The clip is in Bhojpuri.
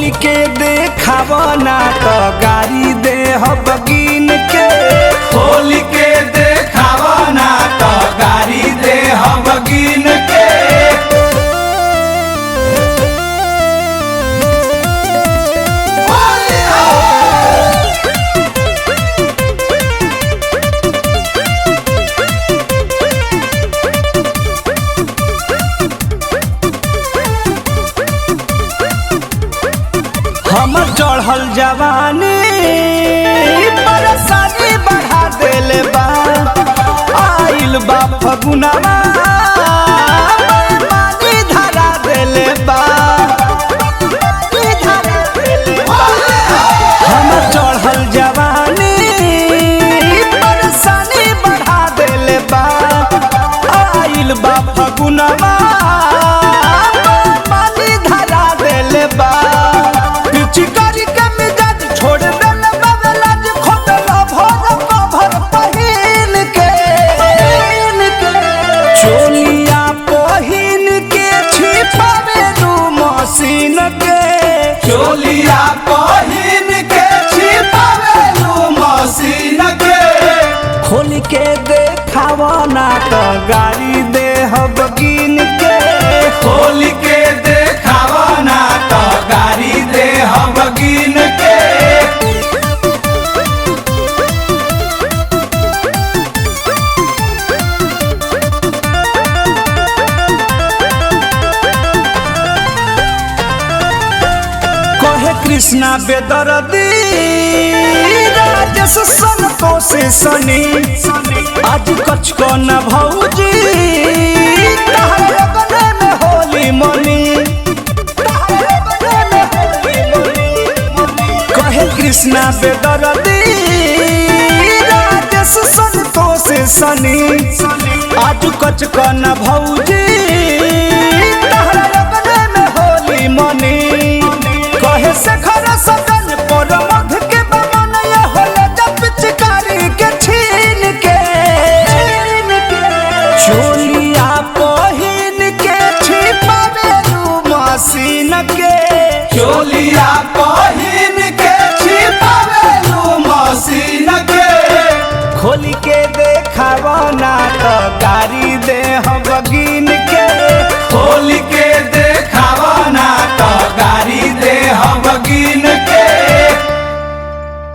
खोल के देखावना तो गाड़ी दे बगिन के। खोल के देखावना तो गाड़ी दे बगिन के। हमर चढ़ल जवानी परेशानी बढ़ा देले बा। आइल बा फगुनवा मानी धरा देले बा। हमर चढ़ल जवानी परेशानी बढ़ा देले बा। आइल बा फगुनवा मानी धरा देले बा। चिकारी के मिजाज छोड़ देले बबलाज खोदला भर पहिन के। चोलिया पहिन के छिपावे दू मशीन के। चोलिया पहिन के छिपावे दू मशीन के। खोल के देखावना तो गाड़ी दे बगिन के। खोल के देखावना तो गाड़ी दे बगिन के। कहे कृष्णा बेदर्दी राजेश संतोष सनी आज कछ को न भौजी तहरे बने में होली मनी। कहे कृष्णा बेदर्दी राजेश संतोष सनी आज कछ को न भौजी तहरे बने में होली मनी। कहे से घर सजन पर मध के बमन ये होले जब पिचकारी के छीन के। चोलिया पहिन के छिपावे दू मशीन के। चोलिया